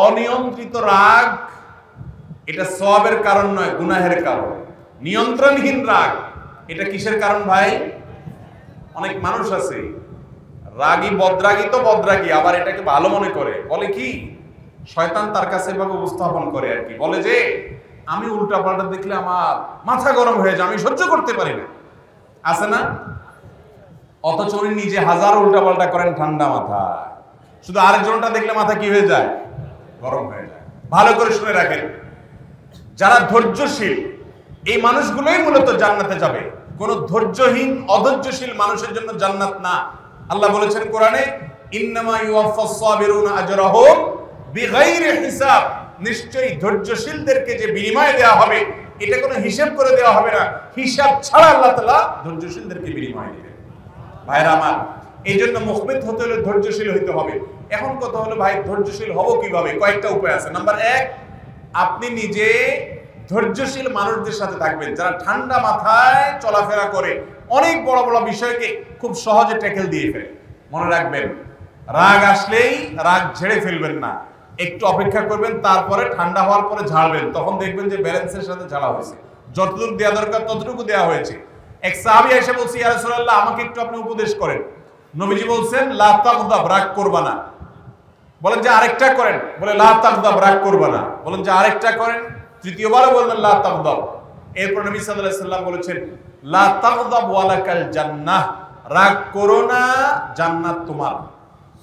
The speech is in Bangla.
অনিয়ন্ত্রিত রাগ এটা সওয়াবের কারণ নয়, গুনাহের কারণ। নিয়ন্ত্রণহীন রাগ এটা কিসের কারণ ভাই? অনেক মানুষ আছে রাগী, বদরাগী তো বদরাগী, আবার এটাকে ভালো মনে করে, বলে কি শয়তান তার কাছে এভাবে উপস্থাপন করে আর কি, বলে যে আমি উল্টাপাল্টা দেখলে আমার মাথা গরম হয়ে যায়, আমি সহ্য করতে পারি না, আছে না? অথচ উনি নিজে হাজার উল্টাপাল্টা করেন ঠান্ডা মাথা, শুধু আরেকজনটা দেখলে মাথা কি হয়ে যায়? গরম হয়ে যায়। ভালো করে শুনে রাখেন, যারা ধৈর্যশীল এই মানুষগুলোই মূলত জান্নাতে যাবে, কোন ধৈর্যহীন অধৈর্যশীল মানুষের জন্য জান্নাত না। আল্লাহ বলেছেন কোরআনে, ইন্নামা ইউওয়াফাস সাবিরুনা আজরাহুম বিগাইরি হিসাব, নিশ্চয়ই ধৈর্যশীলদেরকে যে বিনিময় দেওয়া হবে এটা কোনো হিসাব করে দেওয়া হবে না, হিসাব ছাড়া আল্লাহ তাআলা ধৈর্যশীলদেরকে বিনিময় দিবেন। ভাইরা আমার, এই জন্য মুখবিত হতে হলে ধৈর্যশীল হইতে হবে। এখন কথা হলো ভাই ধৈর্যশীল হব কিভাবে? কয়েকটা উপায় আছে। নাম্বার 1, আপনি নিজে ধৈর্যশীল মানুষদের সাথে থাকবেন যারা ঠান্ডা মাথায় চলাফেরা করে, অনেক বড় বড় বিষয়কে খুব সহজে ট্যাকেল দিয়ে ফেলে। মনে রাখবেন, রাগ আসলেই রাগ ঝেড়ে ফেলবেন না, একটু অপেক্ষা করবেন, তারপরে ঠান্ডা হওয়ার পরে ঝাড়বেন, তখন দেখবেন যে ব্যালেন্সের সাথে ঝাড়া হয়েছে, যতটুকু দেওয়া দরকার ততটুকু দেওয়া হয়েছে। এক সাহাবী এসে বলছে, ইয়া রাসূলুল্লাহ আমাকে একটু আপনি উপদেশ করেন। নবীজি বলছেন, লা তাগদাব, রাগ করবা না। বলেন যে আরেকটা করেন, বলে লা তাগদাব, রাগ করবা না। বলেন যে আরেকটা করেন, তৃতীয়বারও বললেন লা তাগদাব। এরপর নবী সাল্লাল্লাহু আলাইহি সাল্লাম বলেছেন, লা তাগদাব ওয়ালাকাল জান্নাহ, রাগ করো না, জান্নাত তোমার।